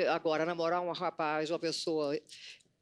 agora, namorar um rapaz, uma pessoa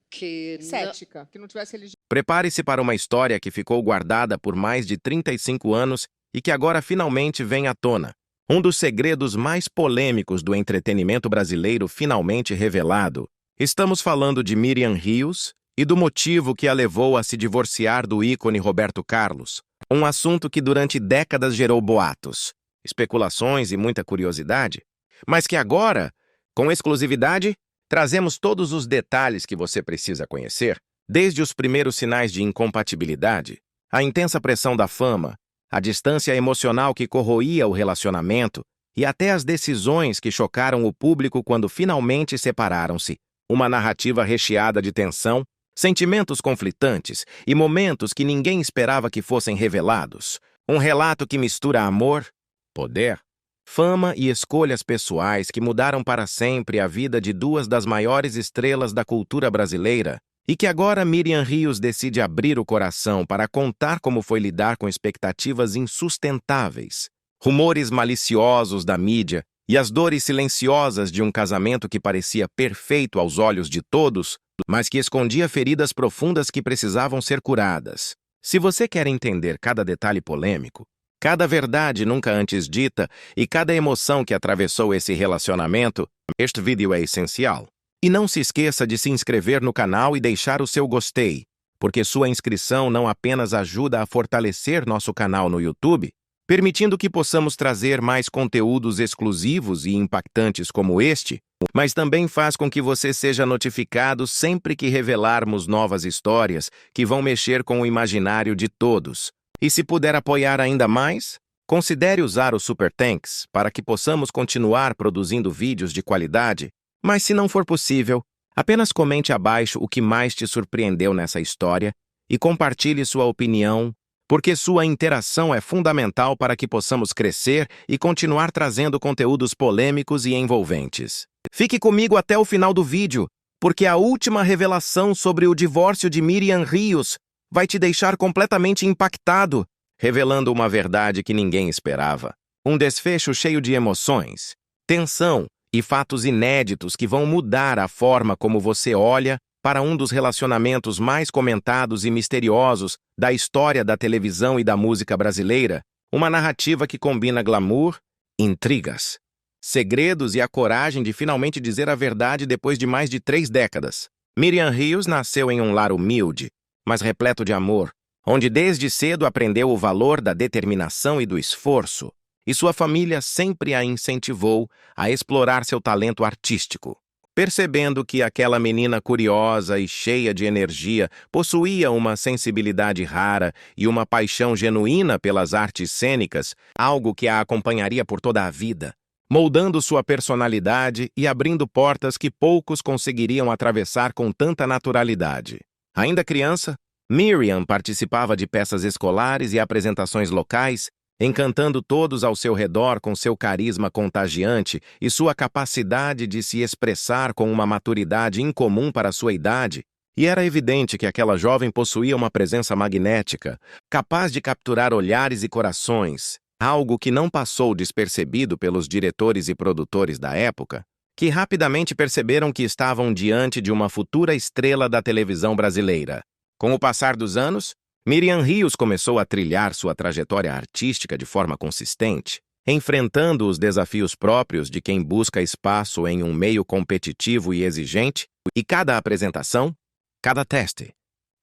que cética, que não tivesse religião. Prepare-se para uma história que ficou guardada por mais de 35 anos e que agora finalmente vem à tona. Um dos segredos mais polêmicos do entretenimento brasileiro finalmente revelado. Estamos falando de Miriam Rios e do motivo que a levou a se divorciar do ícone Roberto Carlos. Um assunto que durante décadas gerou boatos, especulações e muita curiosidade, mas que agora, com exclusividade, trazemos todos os detalhes que você precisa conhecer, desde os primeiros sinais de incompatibilidade, a intensa pressão da fama, a distância emocional que corroía o relacionamento e até as decisões que chocaram o público quando finalmente separaram-se. Uma narrativa recheada de tensão, sentimentos conflitantes e momentos que ninguém esperava que fossem revelados. Um relato que mistura amor, poder, fama e escolhas pessoais que mudaram para sempre a vida de duas das maiores estrelas da cultura brasileira e que agora Miriam Rios decide abrir o coração para contar como foi lidar com expectativas insustentáveis, rumores maliciosos da mídia e as dores silenciosas de um casamento que parecia perfeito aos olhos de todos, mas que escondia feridas profundas que precisavam ser curadas. Se você quer entender cada detalhe polêmico, cada verdade nunca antes dita e cada emoção que atravessou esse relacionamento, este vídeo é essencial. E não se esqueça de se inscrever no canal e deixar o seu gostei, porque sua inscrição não apenas ajuda a fortalecer nosso canal no YouTube, permitindo que possamos trazer mais conteúdos exclusivos e impactantes como este, mas também faz com que você seja notificado sempre que revelarmos novas histórias que vão mexer com o imaginário de todos. E se puder apoiar ainda mais, considere usar o Super Thanks para que possamos continuar produzindo vídeos de qualidade. Mas se não for possível, apenas comente abaixo o que mais te surpreendeu nessa história e compartilhe sua opinião, porque sua interação é fundamental para que possamos crescer e continuar trazendo conteúdos polêmicos e envolventes. Fique comigo até o final do vídeo, porque a última revelação sobre o divórcio de Miriam Rios vai te deixar completamente impactado, revelando uma verdade que ninguém esperava. Um desfecho cheio de emoções, tensão e fatos inéditos que vão mudar a forma como você olha para um dos relacionamentos mais comentados e misteriosos da história da televisão e da música brasileira, uma narrativa que combina glamour, intrigas, segredos e a coragem de finalmente dizer a verdade depois de mais de 3 décadas. Miriam Rios nasceu em um lar humilde, mas repleto de amor, onde desde cedo aprendeu o valor da determinação e do esforço, e sua família sempre a incentivou a explorar seu talento artístico. Percebendo que aquela menina curiosa e cheia de energia possuía uma sensibilidade rara e uma paixão genuína pelas artes cênicas, algo que a acompanharia por toda a vida, moldando sua personalidade e abrindo portas que poucos conseguiriam atravessar com tanta naturalidade. Ainda criança, Miriam participava de peças escolares e apresentações locais, encantando todos ao seu redor com seu carisma contagiante e sua capacidade de se expressar com uma maturidade incomum para sua idade, e era evidente que aquela jovem possuía uma presença magnética, capaz de capturar olhares e corações, algo que não passou despercebido pelos diretores e produtores da época, que rapidamente perceberam que estavam diante de uma futura estrela da televisão brasileira. Com o passar dos anos, Miriam Rios começou a trilhar sua trajetória artística de forma consistente, enfrentando os desafios próprios de quem busca espaço em um meio competitivo e exigente, e cada apresentação, cada teste,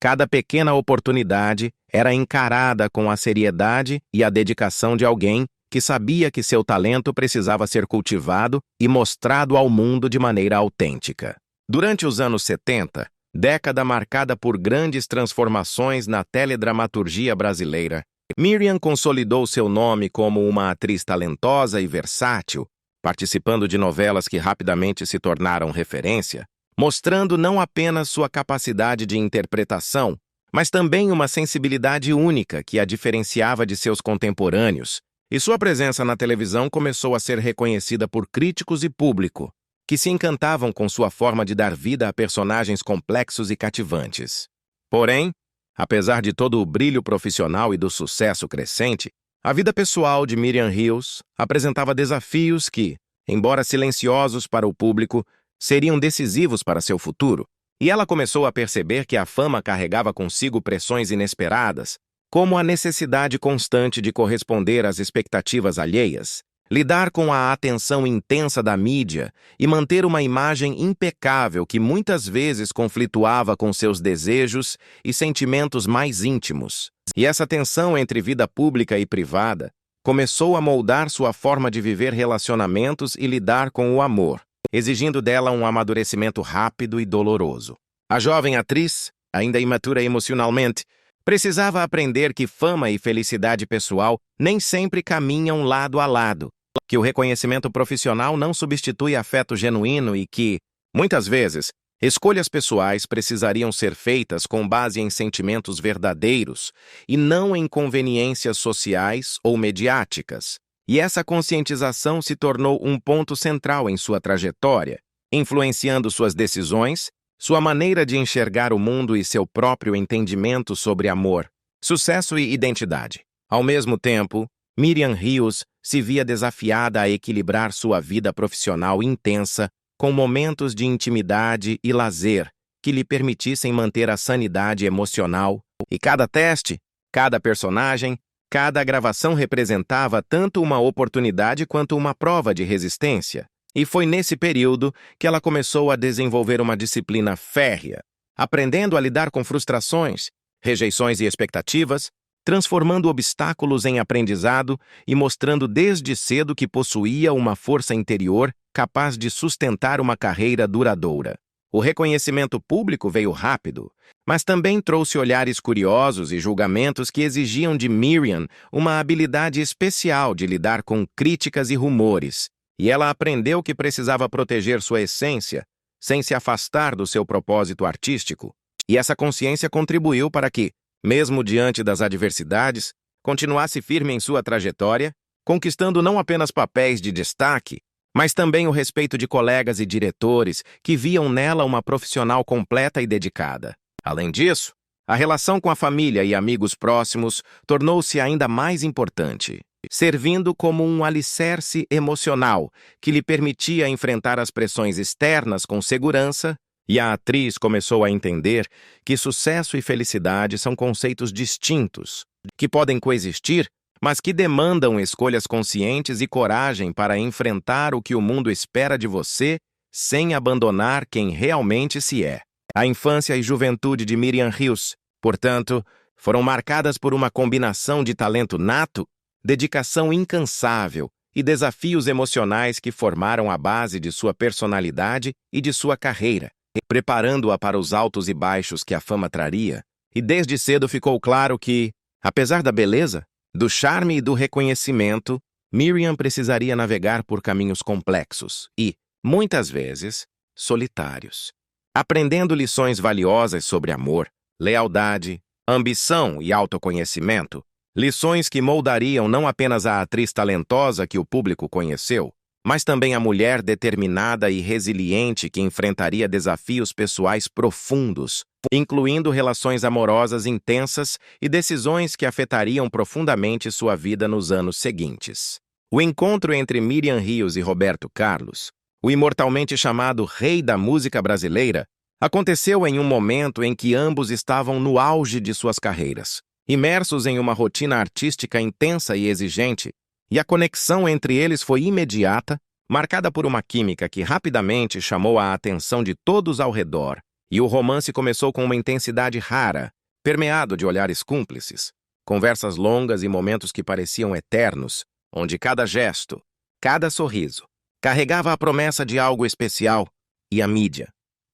cada pequena oportunidade era encarada com a seriedade e a dedicação de alguém que sabia que seu talento precisava ser cultivado e mostrado ao mundo de maneira autêntica. Durante os anos 70, década marcada por grandes transformações na teledramaturgia brasileira, Miriam consolidou seu nome como uma atriz talentosa e versátil, participando de novelas que rapidamente se tornaram referência, mostrando não apenas sua capacidade de interpretação, mas também uma sensibilidade única que a diferenciava de seus contemporâneos, e sua presença na televisão começou a ser reconhecida por críticos e público, que se encantavam com sua forma de dar vida a personagens complexos e cativantes. Porém, apesar de todo o brilho profissional e do sucesso crescente, a vida pessoal de Miriam Rios apresentava desafios que, embora silenciosos para o público, seriam decisivos para seu futuro, e ela começou a perceber que a fama carregava consigo pressões inesperadas, como a necessidade constante de corresponder às expectativas alheias, lidar com a atenção intensa da mídia e manter uma imagem impecável que muitas vezes conflituava com seus desejos e sentimentos mais íntimos. E essa tensão entre vida pública e privada começou a moldar sua forma de viver relacionamentos e lidar com o amor, exigindo dela um amadurecimento rápido e doloroso. A jovem atriz, ainda imatura emocionalmente, precisava aprender que fama e felicidade pessoal nem sempre caminham lado a lado, que o reconhecimento profissional não substitui afeto genuíno e que, muitas vezes, escolhas pessoais precisariam ser feitas com base em sentimentos verdadeiros e não em conveniências sociais ou mediáticas. E essa conscientização se tornou um ponto central em sua trajetória, influenciando suas decisões, sua maneira de enxergar o mundo e seu próprio entendimento sobre amor, sucesso e identidade. Ao mesmo tempo, Miriam Rios se via desafiada a equilibrar sua vida profissional intensa com momentos de intimidade e lazer que lhe permitissem manter a sanidade emocional. E cada teste, cada personagem, cada gravação representava tanto uma oportunidade quanto uma prova de resistência. E foi nesse período que ela começou a desenvolver uma disciplina férrea, aprendendo a lidar com frustrações, rejeições e expectativas, transformando obstáculos em aprendizado e mostrando desde cedo que possuía uma força interior capaz de sustentar uma carreira duradoura. O reconhecimento público veio rápido, mas também trouxe olhares curiosos e julgamentos que exigiam de Miriam uma habilidade especial de lidar com críticas e rumores, e ela aprendeu que precisava proteger sua essência, sem se afastar do seu propósito artístico. E essa consciência contribuiu para que, mesmo diante das adversidades, continuasse firme em sua trajetória, conquistando não apenas papéis de destaque, mas também o respeito de colegas e diretores que viam nela uma profissional completa e dedicada. Além disso, a relação com a família e amigos próximos tornou-se ainda mais importante, servindo como um alicerce emocional que lhe permitia enfrentar as pressões externas com segurança. E a atriz começou a entender que sucesso e felicidade são conceitos distintos, que podem coexistir, mas que demandam escolhas conscientes e coragem para enfrentar o que o mundo espera de você sem abandonar quem realmente se é. A infância e juventude de Miriam Rios, portanto, foram marcadas por uma combinação de talento nato, dedicação incansável e desafios emocionais que formaram a base de sua personalidade e de sua carreira, preparando-a para os altos e baixos que a fama traria. E desde cedo ficou claro que, apesar da beleza, do charme e do reconhecimento, Miriam precisaria navegar por caminhos complexos e, muitas vezes, solitários, aprendendo lições valiosas sobre amor, lealdade, ambição e autoconhecimento, lições que moldariam não apenas a atriz talentosa que o público conheceu, mas também a mulher determinada e resiliente que enfrentaria desafios pessoais profundos, incluindo relações amorosas intensas e decisões que afetariam profundamente sua vida nos anos seguintes. O encontro entre Miriam Rios e Roberto Carlos, o imortalmente chamado Rei da Música Brasileira, aconteceu em um momento em que ambos estavam no auge de suas carreiras, imersos em uma rotina artística intensa e exigente, e a conexão entre eles foi imediata, marcada por uma química que rapidamente chamou a atenção de todos ao redor, e o romance começou com uma intensidade rara, permeado de olhares cúmplices, conversas longas e momentos que pareciam eternos, onde cada gesto, cada sorriso, carregava a promessa de algo especial. E a mídia,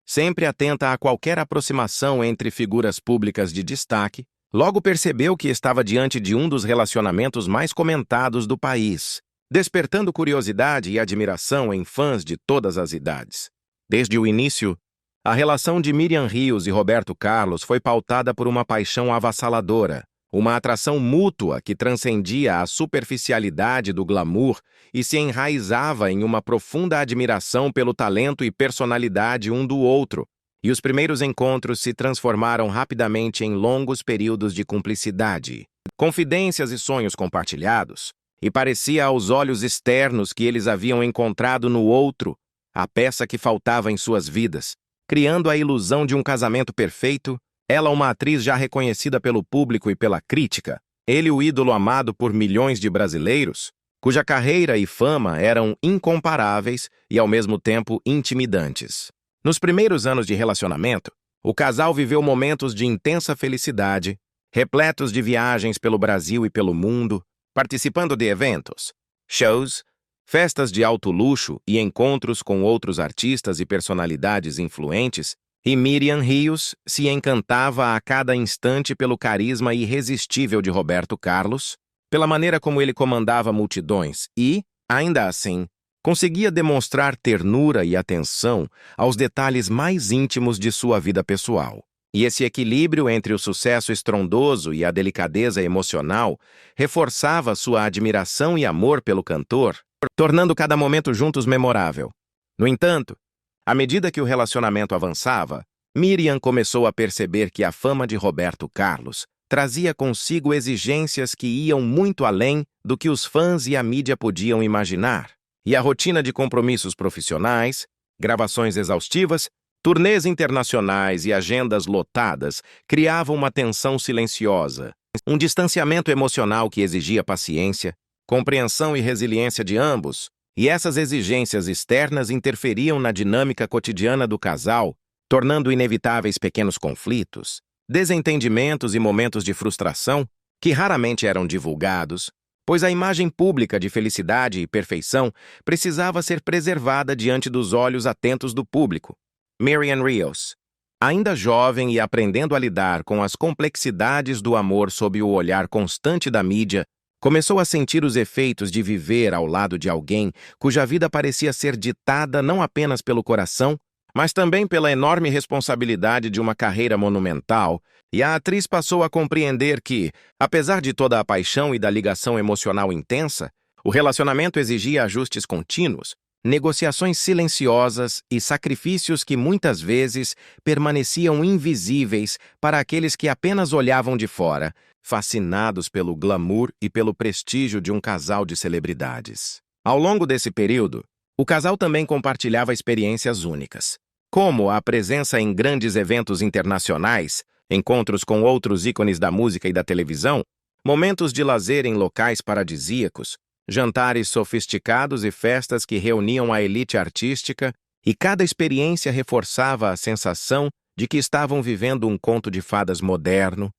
sempre atenta a qualquer aproximação entre figuras públicas de destaque, logo percebeu que estava diante de um dos relacionamentos mais comentados do país, despertando curiosidade e admiração em fãs de todas as idades. Desde o início, a relação de Miriam Rios e Roberto Carlos foi pautada por uma paixão avassaladora, uma atração mútua que transcendia a superficialidade do glamour e se enraizava em uma profunda admiração pelo talento e personalidade um do outro. E os primeiros encontros se transformaram rapidamente em longos períodos de cumplicidade, confidências e sonhos compartilhados, e parecia aos olhos externos que eles haviam encontrado no outro a peça que faltava em suas vidas, criando a ilusão de um casamento perfeito, ela uma atriz já reconhecida pelo público e pela crítica, ele o ídolo amado por milhões de brasileiros, cuja carreira e fama eram incomparáveis e, ao mesmo tempo, intimidantes. Nos primeiros anos de relacionamento, o casal viveu momentos de intensa felicidade, repletos de viagens pelo Brasil e pelo mundo, participando de eventos, shows, festas de alto luxo e encontros com outros artistas e personalidades influentes, e Miriam Rios se encantava a cada instante pelo carisma irresistível de Roberto Carlos, pela maneira como ele comandava multidões e, ainda assim, conseguia demonstrar ternura e atenção aos detalhes mais íntimos de sua vida pessoal. E esse equilíbrio entre o sucesso estrondoso e a delicadeza emocional reforçava sua admiração e amor pelo cantor, tornando cada momento juntos memorável. No entanto, à medida que o relacionamento avançava, Miriam começou a perceber que a fama de Roberto Carlos trazia consigo exigências que iam muito além do que os fãs e a mídia podiam imaginar. E a rotina de compromissos profissionais, gravações exaustivas, turnês internacionais e agendas lotadas criavam uma tensão silenciosa, um distanciamento emocional que exigia paciência, compreensão e resiliência de ambos, e essas exigências externas interferiam na dinâmica cotidiana do casal, tornando inevitáveis pequenos conflitos, desentendimentos e momentos de frustração que raramente eram divulgados, pois a imagem pública de felicidade e perfeição precisava ser preservada diante dos olhos atentos do público. Miriam Rios, ainda jovem e aprendendo a lidar com as complexidades do amor sob o olhar constante da mídia, começou a sentir os efeitos de viver ao lado de alguém cuja vida parecia ser ditada não apenas pelo coração, mas também pela enorme responsabilidade de uma carreira monumental, e a atriz passou a compreender que, apesar de toda a paixão e da ligação emocional intensa, o relacionamento exigia ajustes contínuos, negociações silenciosas e sacrifícios que muitas vezes permaneciam invisíveis para aqueles que apenas olhavam de fora, fascinados pelo glamour e pelo prestígio de um casal de celebridades. Ao longo desse período, o casal também compartilhava experiências únicas, como a presença em grandes eventos internacionais, encontros com outros ícones da música e da televisão, momentos de lazer em locais paradisíacos, jantares sofisticados e festas que reuniam a elite artística, e cada experiência reforçava a sensação de que estavam vivendo um conto de fadas moderno.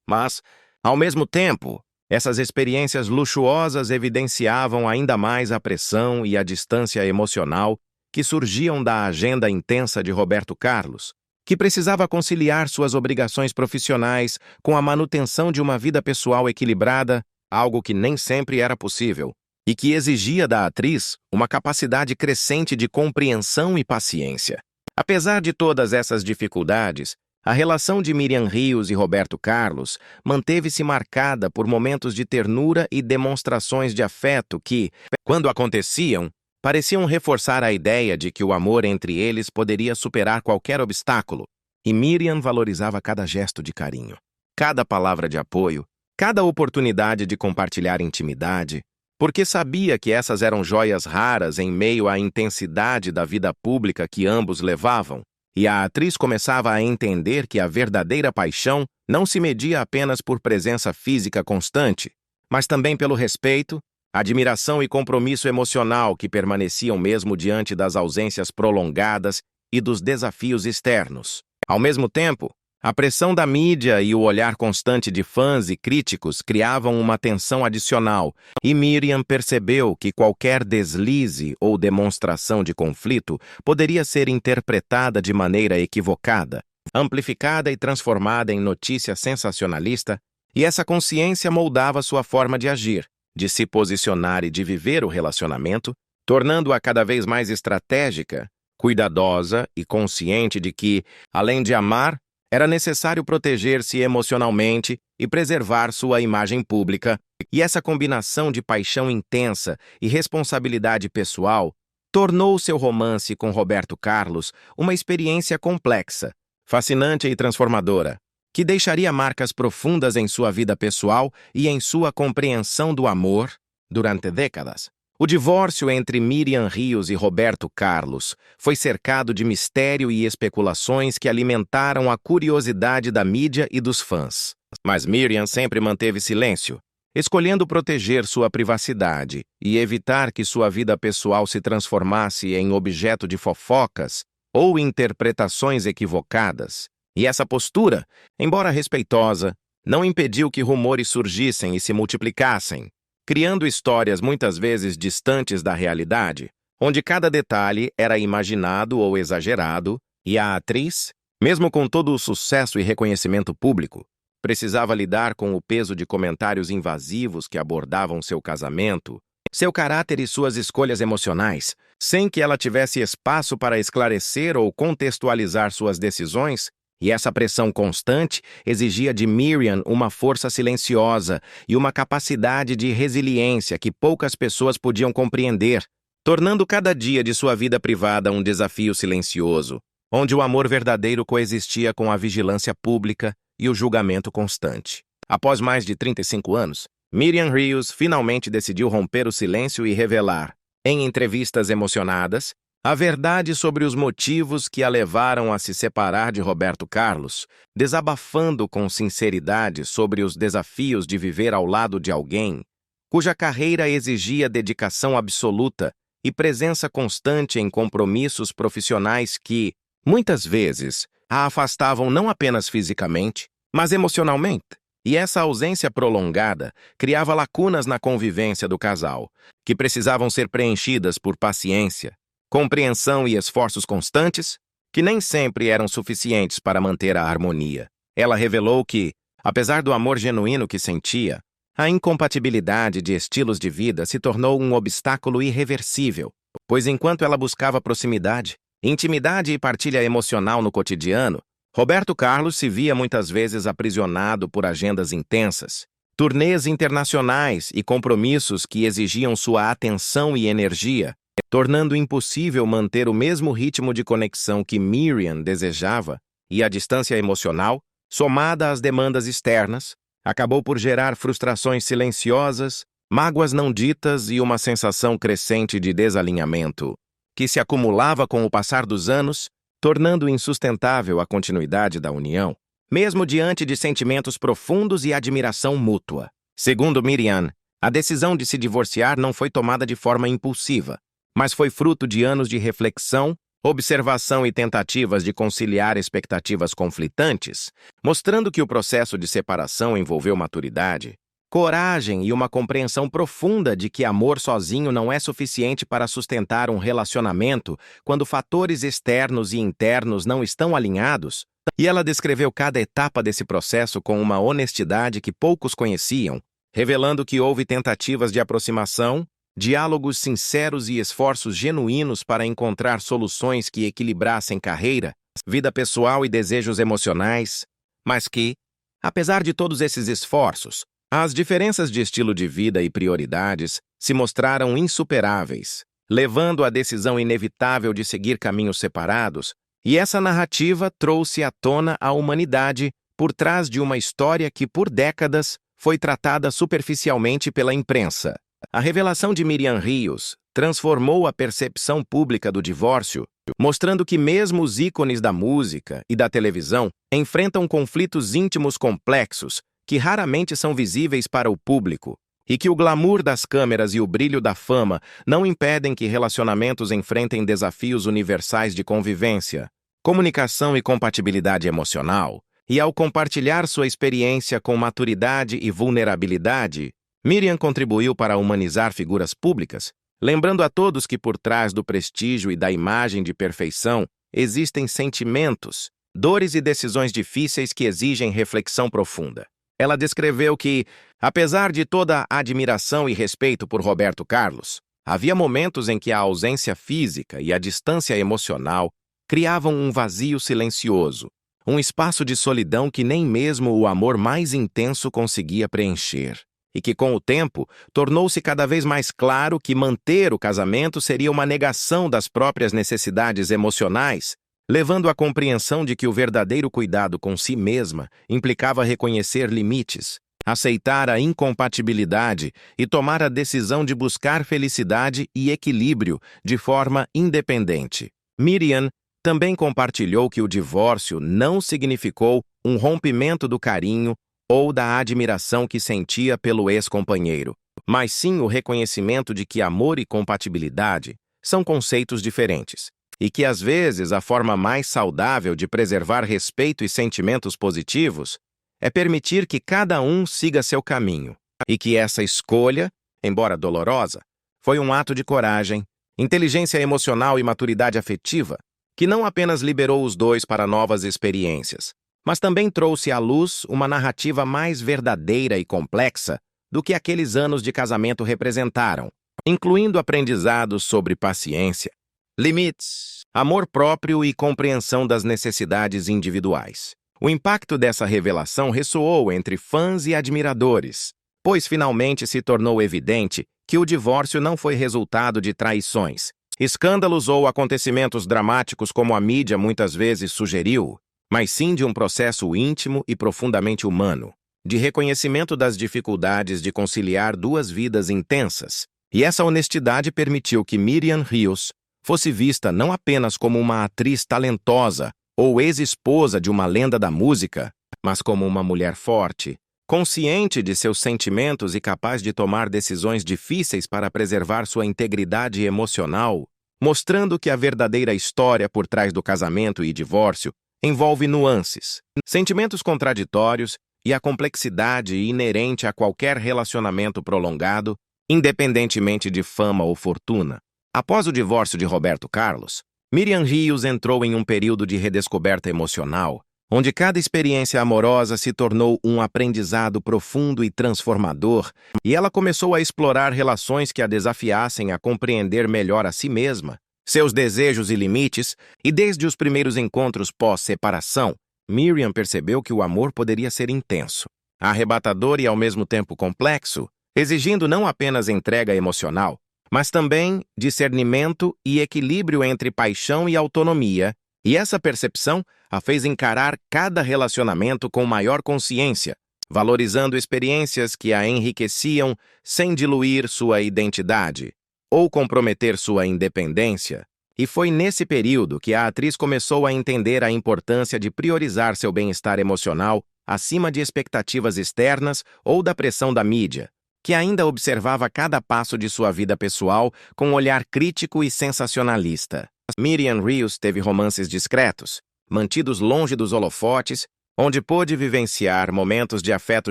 Mas, ao mesmo tempo, essas experiências luxuosas evidenciavam ainda mais a pressão e a distância emocional que surgiam da agenda intensa de Roberto Carlos, que precisava conciliar suas obrigações profissionais com a manutenção de uma vida pessoal equilibrada, algo que nem sempre era possível, e que exigia da atriz uma capacidade crescente de compreensão e paciência. Apesar de todas essas dificuldades, a relação de Miriam Rios e Roberto Carlos manteve-se marcada por momentos de ternura e demonstrações de afeto que, quando aconteciam, pareciam reforçar a ideia de que o amor entre eles poderia superar qualquer obstáculo, e Miriam valorizava cada gesto de carinho, cada palavra de apoio, cada oportunidade de compartilhar intimidade, porque sabia que essas eram joias raras em meio à intensidade da vida pública que ambos levavam. E a atriz começava a entender que a verdadeira paixão não se media apenas por presença física constante, mas também pelo respeito, admiração e compromisso emocional que permaneciam mesmo diante das ausências prolongadas e dos desafios externos. Ao mesmo tempo, a pressão da mídia e o olhar constante de fãs e críticos criavam uma tensão adicional, e Miriam percebeu que qualquer deslize ou demonstração de conflito poderia ser interpretada de maneira equivocada, amplificada e transformada em notícia sensacionalista, e essa consciência moldava sua forma de agir, de se posicionar e de viver o relacionamento, tornando-a cada vez mais estratégica, cuidadosa e consciente de que, além de amar, era necessário proteger-se emocionalmente e preservar sua imagem pública, e essa combinação de paixão intensa e responsabilidade pessoal tornou seu romance com Roberto Carlos uma experiência complexa, fascinante e transformadora, que deixaria marcas profundas em sua vida pessoal e em sua compreensão do amor durante décadas. O divórcio entre Miriam Rios e Roberto Carlos foi cercado de mistério e especulações que alimentaram a curiosidade da mídia e dos fãs. Mas Miriam sempre manteve silêncio, escolhendo proteger sua privacidade e evitar que sua vida pessoal se transformasse em objeto de fofocas ou interpretações equivocadas. E essa postura, embora respeitosa, não impediu que rumores surgissem e se multiplicassem, criando histórias muitas vezes distantes da realidade, onde cada detalhe era imaginado ou exagerado, e a atriz, mesmo com todo o sucesso e reconhecimento público, precisava lidar com o peso de comentários invasivos que abordavam seu casamento, seu caráter e suas escolhas emocionais, sem que ela tivesse espaço para esclarecer ou contextualizar suas decisões. E essa pressão constante exigia de Miriam uma força silenciosa e uma capacidade de resiliência que poucas pessoas podiam compreender, tornando cada dia de sua vida privada um desafio silencioso, onde o amor verdadeiro coexistia com a vigilância pública e o julgamento constante. Após mais de 35 anos, Miriam Rios finalmente decidiu romper o silêncio e revelar, em entrevistas emocionadas, a verdade sobre os motivos que a levaram a se separar de Roberto Carlos, desabafando com sinceridade sobre os desafios de viver ao lado de alguém cuja carreira exigia dedicação absoluta e presença constante em compromissos profissionais que, muitas vezes, a afastavam não apenas fisicamente, mas emocionalmente. E essa ausência prolongada criava lacunas na convivência do casal, que precisavam ser preenchidas por paciência, compreensão e esforços constantes, que nem sempre eram suficientes para manter a harmonia. Ela revelou que, apesar do amor genuíno que sentia, a incompatibilidade de estilos de vida se tornou um obstáculo irreversível, pois enquanto ela buscava proximidade, intimidade e partilha emocional no cotidiano, Roberto Carlos se via muitas vezes aprisionado por agendas intensas, turnês internacionais e compromissos que exigiam sua atenção e energia, tornando impossível manter o mesmo ritmo de conexão que Miriam desejava, e a distância emocional, somada às demandas externas, acabou por gerar frustrações silenciosas, mágoas não ditas e uma sensação crescente de desalinhamento, que se acumulava com o passar dos anos, tornando insustentável a continuidade da união, mesmo diante de sentimentos profundos e admiração mútua. Segundo Miriam, a decisão de se divorciar não foi tomada de forma impulsiva, mas foi fruto de anos de reflexão, observação e tentativas de conciliar expectativas conflitantes, mostrando que o processo de separação envolveu maturidade, coragem e uma compreensão profunda de que amor sozinho não é suficiente para sustentar um relacionamento quando fatores externos e internos não estão alinhados, e ela descreveu cada etapa desse processo com uma honestidade que poucos conheciam, revelando que houve tentativas de aproximação, diálogos sinceros e esforços genuínos para encontrar soluções que equilibrassem carreira, vida pessoal e desejos emocionais, mas que, apesar de todos esses esforços, as diferenças de estilo de vida e prioridades se mostraram insuperáveis, levando à decisão inevitável de seguir caminhos separados, e essa narrativa trouxe à tona a humanidade por trás de uma história que, por décadas, foi tratada superficialmente pela imprensa. A revelação de Miriam Rios transformou a percepção pública do divórcio, mostrando que mesmo os ícones da música e da televisão enfrentam conflitos íntimos complexos que raramente são visíveis para o público, e que o glamour das câmeras e o brilho da fama não impedem que relacionamentos enfrentem desafios universais de convivência, comunicação e compatibilidade emocional. E ao compartilhar sua experiência com maturidade e vulnerabilidade, Miriam contribuiu para humanizar figuras públicas, lembrando a todos que por trás do prestígio e da imagem de perfeição existem sentimentos, dores e decisões difíceis que exigem reflexão profunda. Ela descreveu que, apesar de toda a admiração e respeito por Roberto Carlos, havia momentos em que a ausência física e a distância emocional criavam um vazio silencioso, um espaço de solidão que nem mesmo o amor mais intenso conseguia preencher. E que, com o tempo, tornou-se cada vez mais claro que manter o casamento seria uma negação das próprias necessidades emocionais, levando à compreensão de que o verdadeiro cuidado com si mesma implicava reconhecer limites, aceitar a incompatibilidade e tomar a decisão de buscar felicidade e equilíbrio de forma independente. Miriam também compartilhou que o divórcio não significou um rompimento do carinho ou da admiração que sentia pelo ex-companheiro, mas sim o reconhecimento de que amor e compatibilidade são conceitos diferentes, e que às vezes a forma mais saudável de preservar respeito e sentimentos positivos é permitir que cada um siga seu caminho, e que essa escolha, embora dolorosa, foi um ato de coragem, inteligência emocional e maturidade afetiva que não apenas liberou os dois para novas experiências, mas também trouxe à luz uma narrativa mais verdadeira e complexa do que aqueles anos de casamento representaram, incluindo aprendizados sobre paciência, limites, amor próprio e compreensão das necessidades individuais. O impacto dessa revelação ressoou entre fãs e admiradores, pois finalmente se tornou evidente que o divórcio não foi resultado de traições, escândalos ou acontecimentos dramáticos como a mídia muitas vezes sugeriu, mas sim de um processo íntimo e profundamente humano, de reconhecimento das dificuldades de conciliar duas vidas intensas. E essa honestidade permitiu que Miriam Rios fosse vista não apenas como uma atriz talentosa ou ex-esposa de uma lenda da música, mas como uma mulher forte, consciente de seus sentimentos e capaz de tomar decisões difíceis para preservar sua integridade emocional, mostrando que a verdadeira história por trás do casamento e divórcio envolve nuances, sentimentos contraditórios e a complexidade inerente a qualquer relacionamento prolongado, independentemente de fama ou fortuna. Após o divórcio de Roberto Carlos, Miriam Rios entrou em um período de redescoberta emocional, onde cada experiência amorosa se tornou um aprendizado profundo e transformador, e ela começou a explorar relações que a desafiassem a compreender melhor a si mesma, seus desejos e limites, e desde os primeiros encontros pós-separação, Miriam percebeu que o amor poderia ser intenso, arrebatador e ao mesmo tempo complexo, exigindo não apenas entrega emocional, mas também discernimento e equilíbrio entre paixão e autonomia, e essa percepção a fez encarar cada relacionamento com maior consciência, valorizando experiências que a enriqueciam sem diluir sua identidade ou comprometer sua independência. E foi nesse período que a atriz começou a entender a importância de priorizar seu bem-estar emocional acima de expectativas externas ou da pressão da mídia, que ainda observava cada passo de sua vida pessoal com um olhar crítico e sensacionalista. Miriam Rios teve romances discretos, mantidos longe dos holofotes, onde pôde vivenciar momentos de afeto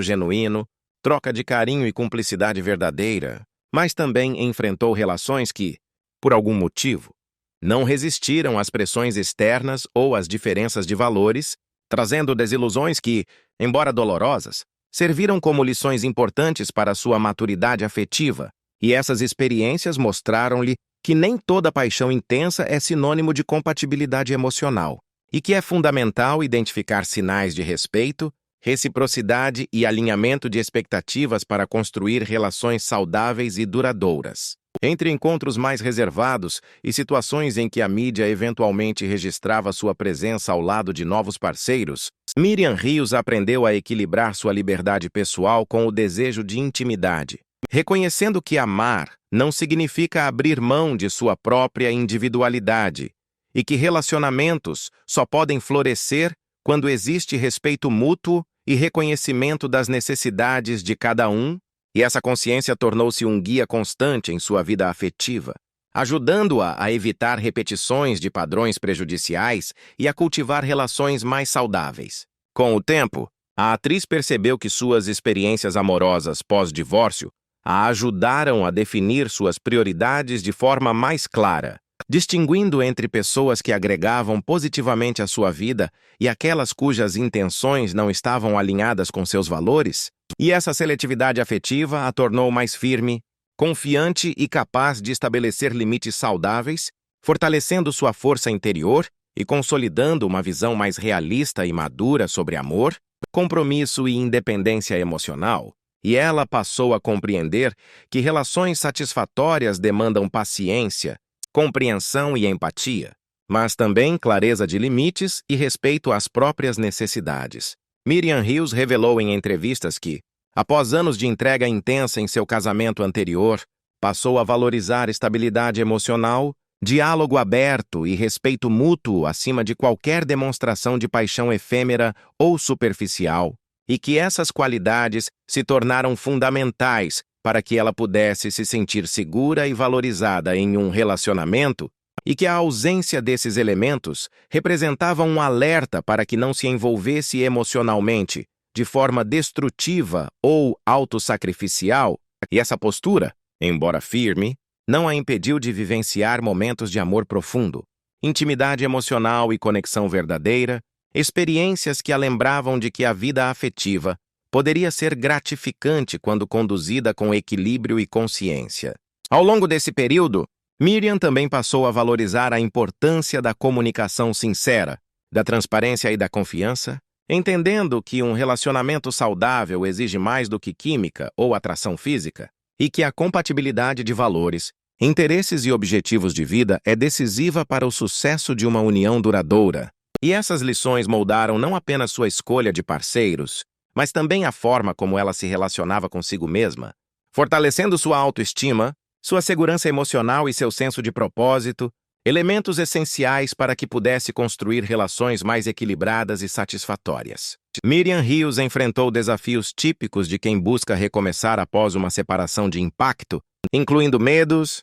genuíno, troca de carinho e cumplicidade verdadeira, mas também enfrentou relações que, por algum motivo, não resistiram às pressões externas ou às diferenças de valores, trazendo desilusões que, embora dolorosas, serviram como lições importantes para sua maturidade afetiva, e essas experiências mostraram-lhe que nem toda paixão intensa é sinônimo de compatibilidade emocional, e que é fundamental identificar sinais de respeito, reciprocidade e alinhamento de expectativas para construir relações saudáveis e duradouras. Entre encontros mais reservados e situações em que a mídia eventualmente registrava sua presença ao lado de novos parceiros, Miriam Rios aprendeu a equilibrar sua liberdade pessoal com o desejo de intimidade, reconhecendo que amar não significa abrir mão de sua própria individualidade e que relacionamentos só podem florescer quando existe respeito mútuo e reconhecimento das necessidades de cada um, e essa consciência tornou-se um guia constante em sua vida afetiva, ajudando-a a evitar repetições de padrões prejudiciais e a cultivar relações mais saudáveis. Com o tempo, a atriz percebeu que suas experiências amorosas pós-divórcio a ajudaram a definir suas prioridades de forma mais clara, distinguindo entre pessoas que agregavam positivamente à sua vida e aquelas cujas intenções não estavam alinhadas com seus valores, e essa seletividade afetiva a tornou mais firme, confiante e capaz de estabelecer limites saudáveis, fortalecendo sua força interior e consolidando uma visão mais realista e madura sobre amor, compromisso e independência emocional. E ela passou a compreender que relações satisfatórias demandam paciência, compreensão e empatia, mas também clareza de limites e respeito às próprias necessidades. Miriam Rios revelou em entrevistas que, Após anos de entrega intensa em seu casamento anterior, passou a valorizar estabilidade emocional, diálogo aberto e respeito mútuo acima de qualquer demonstração de paixão efêmera ou superficial, e que essas qualidades se tornaram fundamentais para que ela pudesse se sentir segura e valorizada em um relacionamento, e que a ausência desses elementos representava um alerta para que não se envolvesse emocionalmente, de forma destrutiva ou autossacrificial, e essa postura, embora firme, não a impediu de vivenciar momentos de amor profundo, intimidade emocional e conexão verdadeira, experiências que a lembravam de que a vida afetiva poderia ser gratificante quando conduzida com equilíbrio e consciência. Ao longo desse período, Miriam também passou a valorizar a importância da comunicação sincera, da transparência e da confiança, entendendo que um relacionamento saudável exige mais do que química ou atração física, e que a compatibilidade de valores, interesses e objetivos de vida é decisiva para o sucesso de uma união duradoura. E essas lições moldaram não apenas sua escolha de parceiros, mas também a forma como ela se relacionava consigo mesma, fortalecendo sua autoestima, sua segurança emocional e seu senso de propósito, elementos essenciais para que pudesse construir relações mais equilibradas e satisfatórias. Miriam Rios enfrentou desafios típicos de quem busca recomeçar após uma separação de impacto, incluindo medos,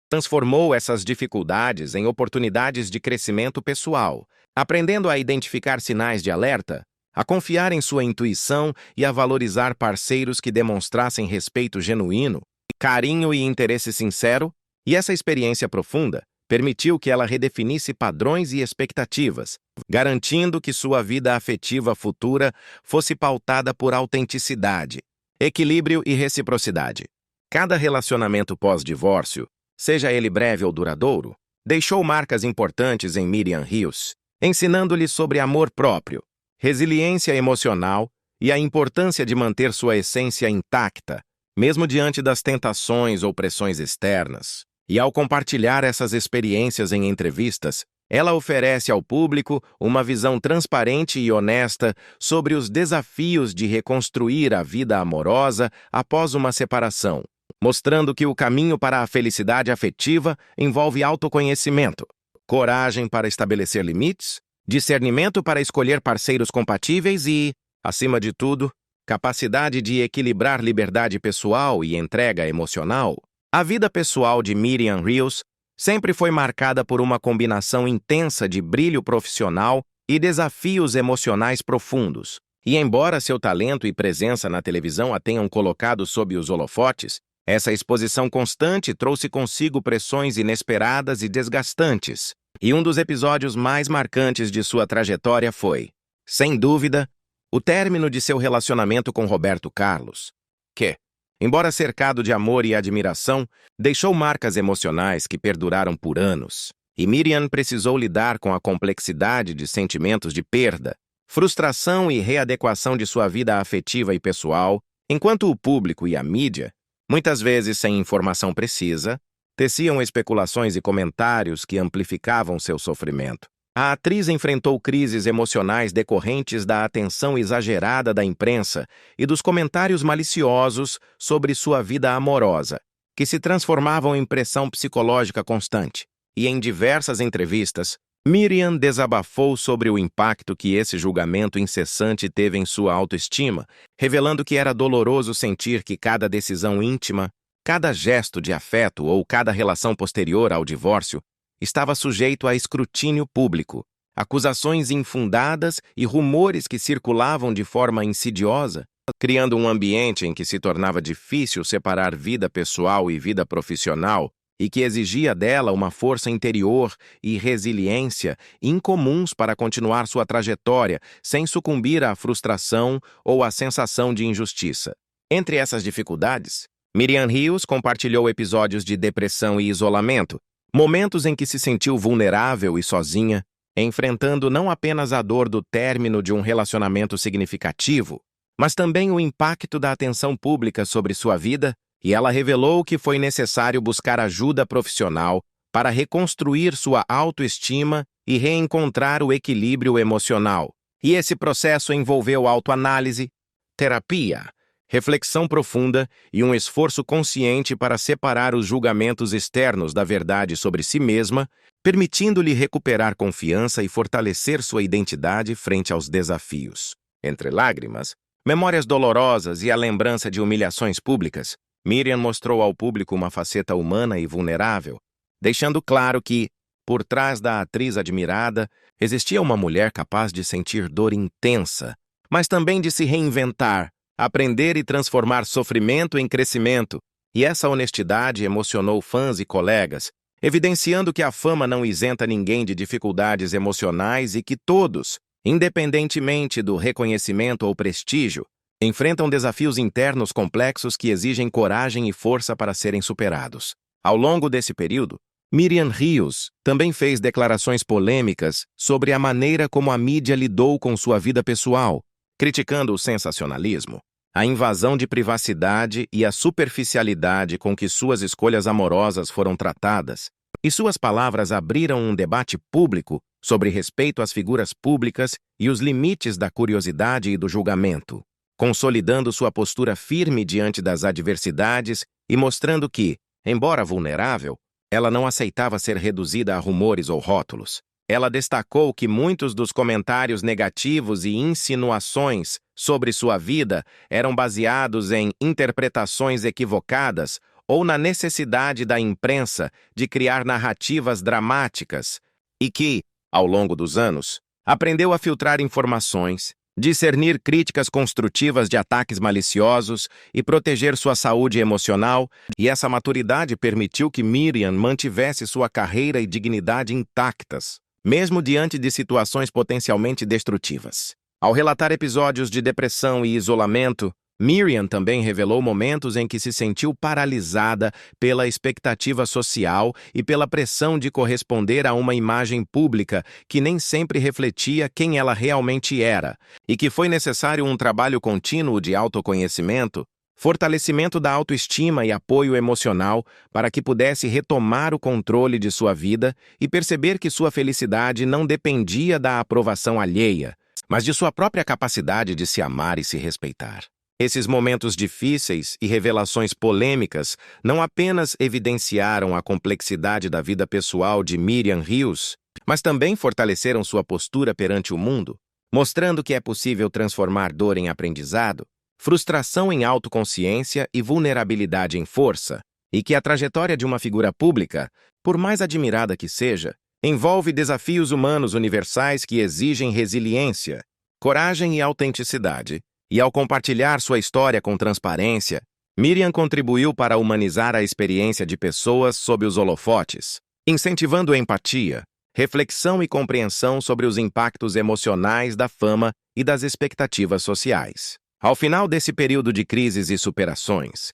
transformou essas dificuldades em oportunidades de crescimento pessoal, aprendendo a identificar sinais de alerta, a confiar em sua intuição e a valorizar parceiros que demonstrassem respeito genuíno, carinho e interesse sincero, e essa experiência profunda permitiu que ela redefinisse padrões e expectativas, garantindo que sua vida afetiva futura fosse pautada por autenticidade, equilíbrio e reciprocidade. Cada relacionamento pós-divórcio, seja ele breve ou duradouro, deixou marcas importantes em Miriam Rios, ensinando-lhe sobre amor próprio, resiliência emocional e a importância de manter sua essência intacta, mesmo diante das tentações ou pressões externas. E ao compartilhar essas experiências em entrevistas, ela oferece ao público uma visão transparente e honesta sobre os desafios de reconstruir a vida amorosa após uma separação, mostrando que o caminho para a felicidade afetiva envolve autoconhecimento, coragem para estabelecer limites, discernimento para escolher parceiros compatíveis e, acima de tudo, capacidade de equilibrar liberdade pessoal e entrega emocional. A vida pessoal de Miriam Rios sempre foi marcada por uma combinação intensa de brilho profissional e desafios emocionais profundos. E embora seu talento e presença na televisão a tenham colocado sob os holofotes, essa exposição constante trouxe consigo pressões inesperadas e desgastantes. E um dos episódios mais marcantes de sua trajetória foi, sem dúvida, o término de seu relacionamento com Roberto Carlos, que, embora cercado de amor e admiração, deixou marcas emocionais que perduraram por anos. E Miriam precisou lidar com a complexidade de sentimentos de perda, frustração e readequação de sua vida afetiva e pessoal, enquanto o público e a mídia, muitas vezes sem informação precisa, teciam especulações e comentários que amplificavam seu sofrimento. A atriz enfrentou crises emocionais decorrentes da atenção exagerada da imprensa e dos comentários maliciosos sobre sua vida amorosa, que se transformavam em pressão psicológica constante. E em diversas entrevistas, Miriam desabafou sobre o impacto que esse julgamento incessante teve em sua autoestima, revelando que era doloroso sentir que cada decisão íntima, cada gesto de afeto ou cada relação posterior ao divórcio estava sujeito a escrutínio público, acusações infundadas e rumores que circulavam de forma insidiosa, criando um ambiente em que se tornava difícil separar vida pessoal e vida profissional e que exigia dela uma força interior e resiliência incomuns para continuar sua trajetória sem sucumbir à frustração ou à sensação de injustiça. Entre essas dificuldades, Miriam Rios compartilhou episódios de depressão e isolamento, momentos em que se sentiu vulnerável e sozinha, enfrentando não apenas a dor do término de um relacionamento significativo, mas também o impacto da atenção pública sobre sua vida, e ela revelou que foi necessário buscar ajuda profissional para reconstruir sua autoestima e reencontrar o equilíbrio emocional. E esse processo envolveu autoanálise, terapia, reflexão profunda e um esforço consciente para separar os julgamentos externos da verdade sobre si mesma, permitindo-lhe recuperar confiança e fortalecer sua identidade frente aos desafios. Entre lágrimas, memórias dolorosas e a lembrança de humilhações públicas, Miriam mostrou ao público uma faceta humana e vulnerável, deixando claro que, por trás da atriz admirada, existia uma mulher capaz de sentir dor intensa, mas também de se reinventar, aprender e transformar sofrimento em crescimento. E essa honestidade emocionou fãs e colegas, evidenciando que a fama não isenta ninguém de dificuldades emocionais e que todos, independentemente do reconhecimento ou prestígio, enfrentam desafios internos complexos que exigem coragem e força para serem superados. Ao longo desse período, Miriam Rios também fez declarações polêmicas sobre a maneira como a mídia lidou com sua vida pessoal, criticando o sensacionalismo, a invasão de privacidade e a superficialidade com que suas escolhas amorosas foram tratadas, e suas palavras abriram um debate público sobre respeito às figuras públicas e os limites da curiosidade e do julgamento, consolidando sua postura firme diante das adversidades e mostrando que, embora vulnerável, ela não aceitava ser reduzida a rumores ou rótulos. Ela destacou que muitos dos comentários negativos e insinuações sobre sua vida eram baseados em interpretações equivocadas ou na necessidade da imprensa de criar narrativas dramáticas e que, ao longo dos anos, aprendeu a filtrar informações, discernir críticas construtivas de ataques maliciosos e proteger sua saúde emocional, e essa maturidade permitiu que Miriam mantivesse sua carreira e dignidade intactas, mesmo diante de situações potencialmente destrutivas. Ao relatar episódios de depressão e isolamento, Miriam também revelou momentos em que se sentiu paralisada pela expectativa social e pela pressão de corresponder a uma imagem pública que nem sempre refletia quem ela realmente era, e que foi necessário um trabalho contínuo de autoconhecimento, fortalecimento da autoestima e apoio emocional para que pudesse retomar o controle de sua vida e perceber que sua felicidade não dependia da aprovação alheia, mas de sua própria capacidade de se amar e se respeitar. Esses momentos difíceis e revelações polêmicas não apenas evidenciaram a complexidade da vida pessoal de Miriam Rios, mas também fortaleceram sua postura perante o mundo, mostrando que é possível transformar dor em aprendizado, frustração em autoconsciência e vulnerabilidade em força, e que a trajetória de uma figura pública, por mais admirada que seja, envolve desafios humanos universais que exigem resiliência, coragem e autenticidade. E ao compartilhar sua história com transparência, Miriam contribuiu para humanizar a experiência de pessoas sob os holofotes, incentivando empatia, reflexão e compreensão sobre os impactos emocionais da fama e das expectativas sociais. Ao final desse período de crises e superações,